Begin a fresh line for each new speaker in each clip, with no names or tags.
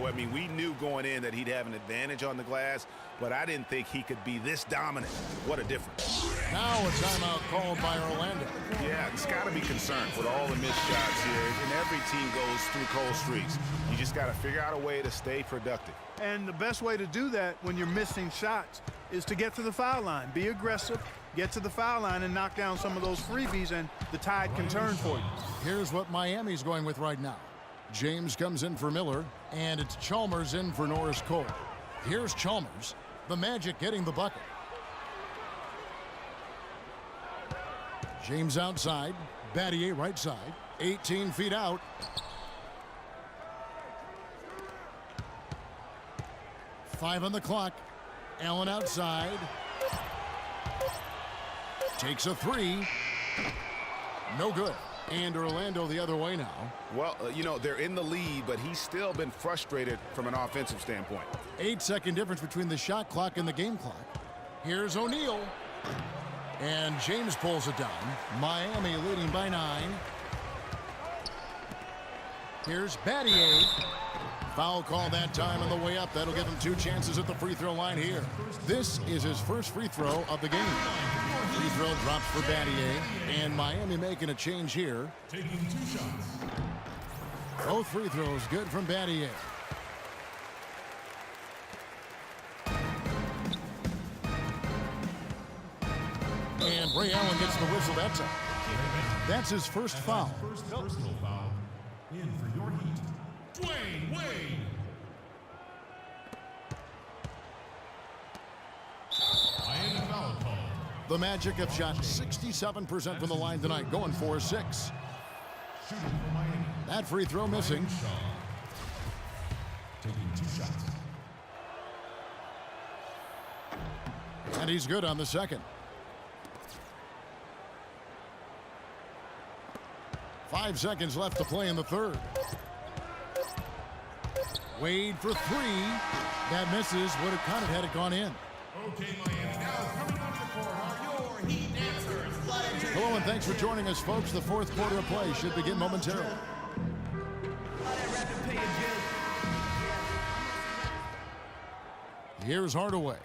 Joe. I mean, we knew going in that he'd have an advantage on the glass, but I didn't think he could be this dominant. What a difference.
Now a timeout called by Orlando.
Yeah, it's got to be concerned with all the missed shots here, and every team goes through cold streaks. You just got to figure out a way to stay productive.
And the best way to do that when you're missing shots is to get to the foul line. Be aggressive, get to the foul line, and knock down some of those freebies, and the tide can turn for you.
Here's what Miami's going with right now. James comes in for Miller, and it's Chalmers in for Norris Cole. Here's Chalmers. The Magic getting the bucket. James outside. Battier right side. 18 feet out. Five on the clock. Allen outside. Takes a three. No good. And Orlando the other way now.
Well, you know, they're in the lead, but he's still been frustrated from an offensive standpoint.
8-second difference between the shot clock and the game clock. Here's O'Neal. And James pulls it down. Miami leading by 9. Here's Battier. Foul call that time on the way up. That'll give him 2 chances at the free throw line here. This is his first free throw of the game. Free throw drops for Battier. And Miami making a change here.
Taking 2 shots.
Both free throws good from Battier. And Ray Allen gets the whistle that time. That's his first foul.
First personal foul. In for your Heat, Dwayne Wade. Miami foul call.
The Magic have shot 67% from the line tonight, going 4-6.
Shooting for Miami.
That free throw missing.
Taking 2 shots.
And he's good on the second. 5 seconds left to play in the third. Wade for 3. That misses. Would have counted had it gone in.
Okay, Miami. Now coming onto the court are your Heat dancers.
Hello and thanks for joining us, folks. The fourth quarter of play should begin momentarily. Here's Hardaway.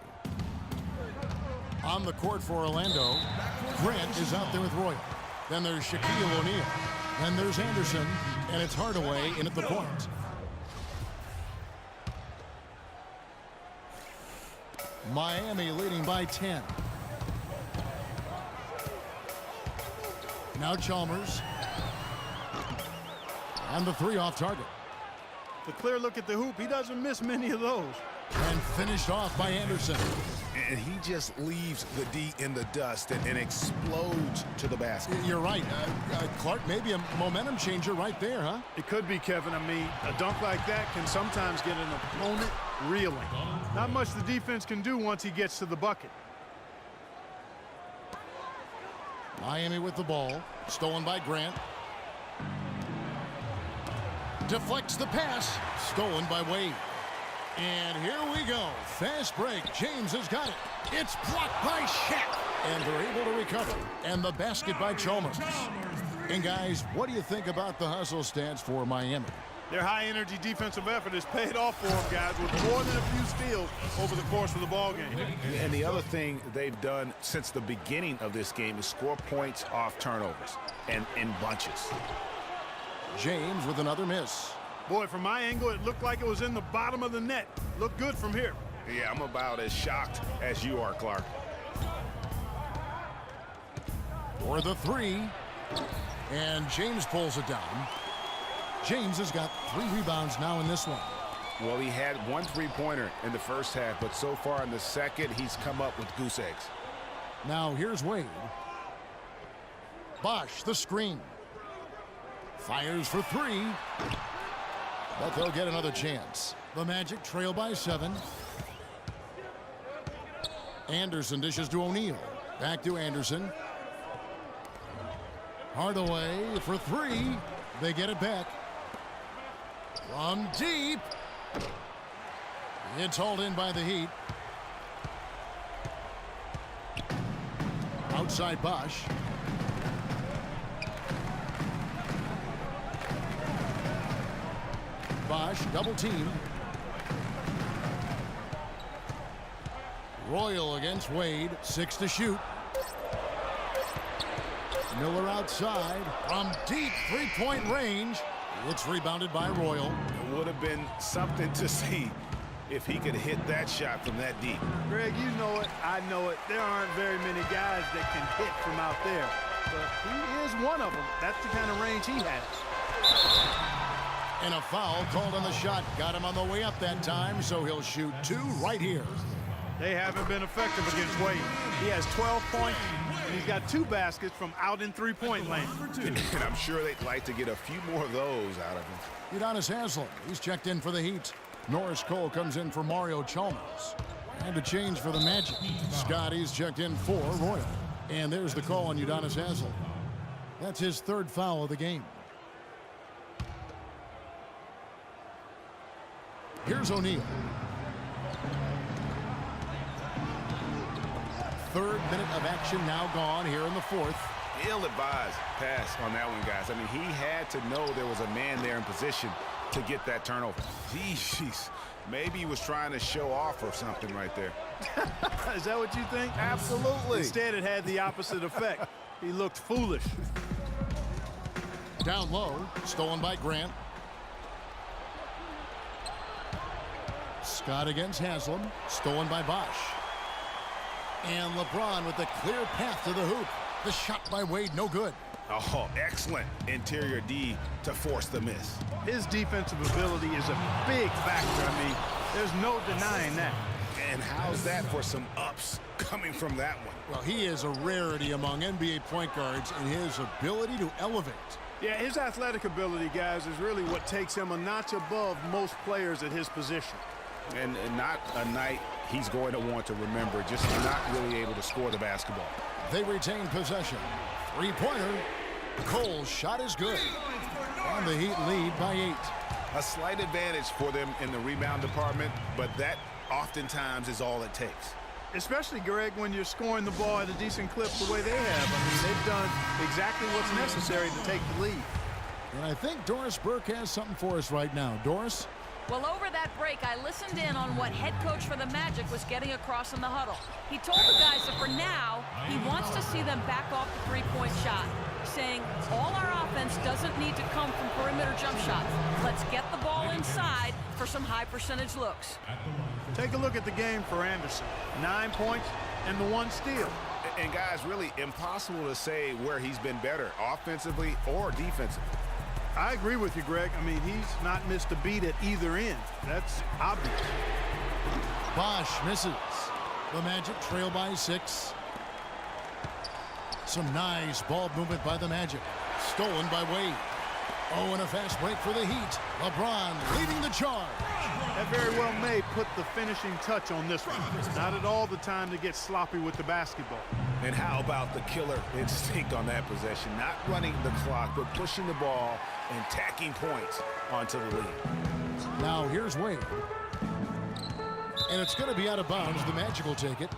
On the court for Orlando, Grant is out there with Royal. Then there's Shaquille O'Neal. Then there's Anderson, and it's Hardaway in at the point. Miami leading by 10. Now Chalmers. And the 3 off target.
The clear look at the hoop, he doesn't miss many of those.
And finished off by Anderson.
And he just leaves the D in the dust and explodes to the basket.
You're right. Clark, maybe a momentum changer right there, huh?
It could be, Kevin. I mean, a dunk like that can sometimes get an opponent reeling. Not much the defense can do once he gets to the bucket.
Miami with the ball. Stolen by Grant. Deflects the pass. Stolen by Wade. And here we go. Fast break. James has got it. It's blocked by Shaq. And they're able to recover. And the basket by Chalmers. And guys, what do you think about the hustle stats for Miami?
Their high-energy defensive effort has paid off for them, guys, with more than a few steals over the course of the ballgame.
And the other thing they've done since the beginning of this game is score points off turnovers and in bunches.
James with another miss.
Boy, from my angle, it looked like it was in the bottom of the net. Looked good from here.
Yeah, I'm about as shocked as you are, Clark.
For the 3. And James pulls it down. James has got 3 rebounds now in this one.
Well, he had 1 3-pointer in the first half, but so far in the second, he's come up with goose eggs.
Now here's Wade. Bosch, the screen. Fires for 3. But they'll get another chance. The Magic trail by 7. Anderson dishes to O'Neal. Back to Anderson. Hardaway for 3. They get it back. From deep. It's hauled in by the Heat. Outside Bosch. Bosch double team. Royal against Wade. 6 to shoot. Miller outside from deep three-point range. It's rebounded by Royal.
It would have been something to see if he could hit that shot from that deep.
Greg, you know it. I know it. There aren't very many guys that can hit from out there. But he is one of them. That's the kind of range he has.
And a foul called on the shot. Got him on the way up that time, so he'll shoot 2 right here.
They haven't been effective against Wade. He has 12 points, and he's got 2 baskets from out in three-point land.
And I'm sure they'd like to get a few more of those out of him.
Udonis Haslem, he's checked in for the Heat. Norris Cole comes in for Mario Chalmers. And a change for the Magic. Scotty's checked in for Royal. And there's the call on Udonis Haslem. That's his 3rd foul of the game. Here's O'Neal. 3rd minute of action now gone here in the 4th.
Ill-advised pass on that one, guys. I mean, he had to know there was a man there in position to get that turnover. Jeez, maybe he was trying to show off or something right there.
Is that what you think?
Absolutely.
Instead, it had the opposite effect. He looked foolish.
Down low, stolen by Grant. Scott against Haslem, stolen by Bosch. And LeBron with the clear path to the hoop. The shot by Wade, no good.
Oh, excellent interior D to force the miss.
His defensive ability is a big factor. I mean, there's no denying that.
And how's that for some ups coming from that one?
Well, he is a rarity among NBA point guards in his ability to elevate.
Yeah, his athletic ability, guys, is really what takes him a notch above most players at his position.
And not a night he's going to want to remember, just not really able to score the basketball.
They retain possession. 3-pointer. Cole's shot is good. And the Heat lead by 8.
A slight advantage for them in the rebound department, but that oftentimes is all it takes.
Especially, Greg, when you're scoring the ball at a decent clip the way they have. I mean, they've done exactly what's necessary to take the lead.
And I think Doris Burke has something for us right now. Doris?
Well, over that break, I listened in on what head coach for the Magic was getting across in the huddle. He told the guys that for now, he wants to see them back off the three-point shot, saying all our offense doesn't need to come from perimeter jump shots. Let's get the ball inside for some high-percentage looks.
Take a look at the game for Anderson. 9 points and the 1 steal.
And guys, really impossible to say where he's been better, offensively or defensively.
I agree with you, Greg. I mean, he's not missed a beat at either end. That's obvious.
Bosch misses. The Magic trail by 6. Some nice ball movement by the Magic. Stolen by Wade. Oh, and a fast break for the Heat. LeBron leading the charge.
That very well may put the finishing touch on this one. Not at all the time to get sloppy with the basketball.
And how about the killer instinct on that possession? Not running the clock, but pushing the ball and tacking points onto the lead.
Now here's Wade. And it's going to be out of bounds. The Magic will take it.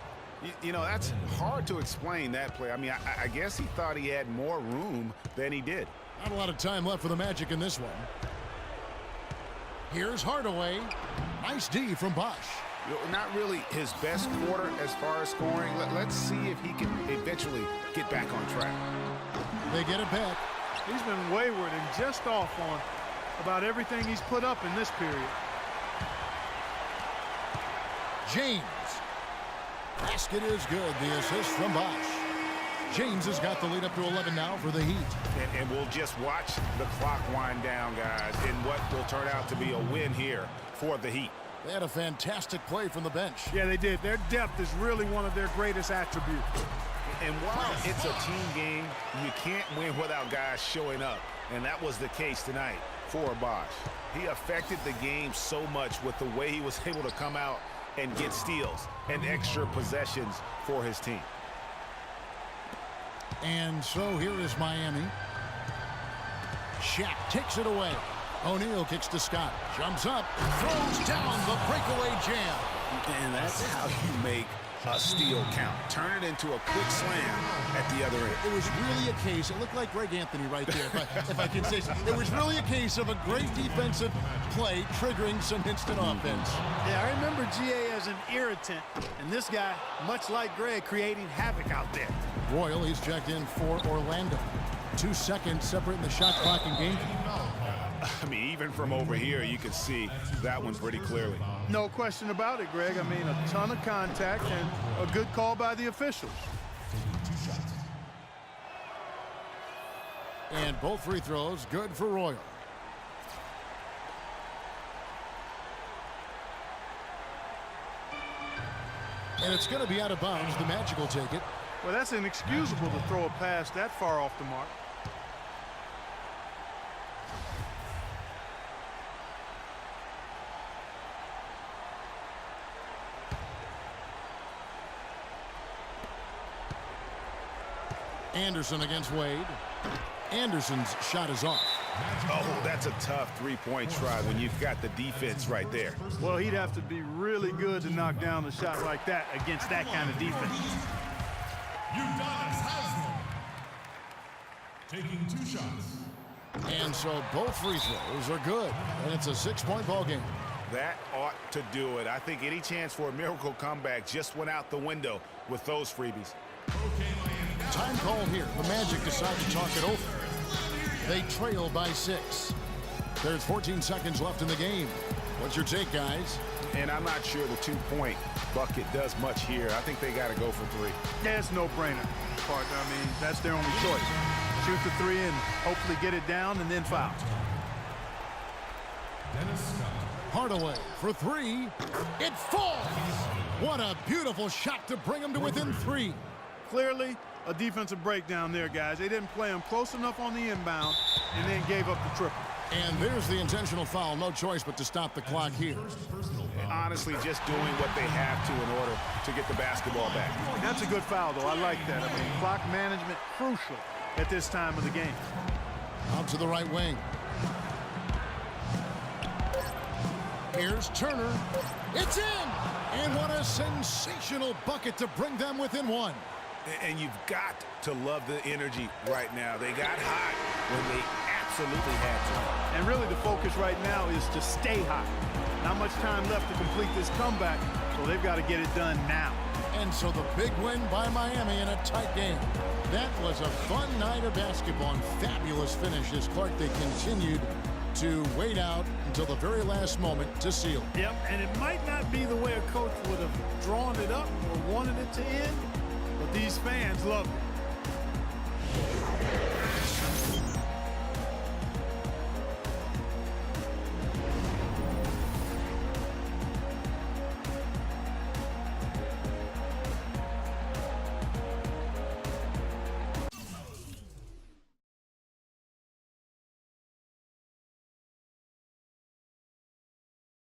You know, that's hard to explain, that play. I mean, I guess he thought he had more room than he did.
Not a lot of time left for the Magic in this one. Here's Hardaway. Nice D from Bosch.
Not really his best quarter as far as scoring. Let's see if he can eventually get back on track.
They get it back.
He's been wayward and just off on about everything he's put up in this period.
James. Basket is good. The assist from Bosch. James has got the lead up to 11 now for the Heat.
And we'll just watch the clock wind down, guys, in what will turn out to be a win here for the Heat.
They had a fantastic play from the bench.
Yeah, they did. Their depth is really one of their greatest attributes.
And while it's a team game, you can't win without guys showing up. And that was the case tonight for Bosch. He affected the game so much with the way he was able to come out and get steals and extra possessions for his team.
And so here is Miami. Shaq takes it away. O'Neal kicks to Scott. Jumps up. Throws down the breakaway jam.
And that's how you make a steal count. Turn it into a quick slam at the other end.
It was really a case, it looked like Greg Anthony right there, if I can say so. It was really a case of a great defensive play triggering some instant offense.
Yeah, I remember GA as an irritant, and this guy, much like Greg, creating havoc out there.
Royal, he's checked in for Orlando. 2 seconds separating the shot clock and game.
I mean, even from over here, you can see that one pretty clearly.
No question about it, Greg. I mean, a ton of contact and a good call by the officials.
And both free throws good for Royal. And it's going to be out of bounds. The Magic will take it.
Well, that's inexcusable to throw a pass that far off the mark.
Anderson against Wade. Anderson's shot is off.
Oh, that's a tough three-point try when you've got the defense right there.
Well, he'd have to be really good to knock down a shot like that against that kind of defense.
Udonis Haslam taking 2 shots.
And so both free throws are good. And it's a 6-point ball game.
That ought to do it. I think any chance for a miracle comeback just went out the window with those freebies.
Time call here. The Magic decide to talk it over. They trail by 6. There's 14 seconds left in the game. What's your take, guys?
And I'm not sure the 2-point bucket does much here. I think they got to go for 3.
Yeah, it's no-brainer, partner. I mean, that's their only choice. Shoot the 3 and hopefully get it down and then foul.
Hardaway for 3. It falls. What a beautiful shot to bring them to within 3.
Clearly, a defensive breakdown there, guys. They didn't play him close enough on the inbound and then gave up the triple.
And there's the intentional foul. No choice but to stop the clock here.
Honestly, just doing what they have to in order to get the basketball back.
That's a good foul, though. I like that. I mean, clock management crucial at this time of the game.
Out to the right wing. Here's Turner. It's in! And what a sensational bucket to bring them within 1.
And you've got to love the energy right now. They got hot when they absolutely had to.
And really the focus right now is to stay hot. Not much time left to complete this comeback, so they've got to get it done now.
And so the big win by Miami in a tight game. That was a fun night of basketball and fabulous finish as Clark, they continued to wait out until the very last moment to seal.
Yep, and it might not be the way a coach would have drawn it up or wanted it to end, but these fans loved it.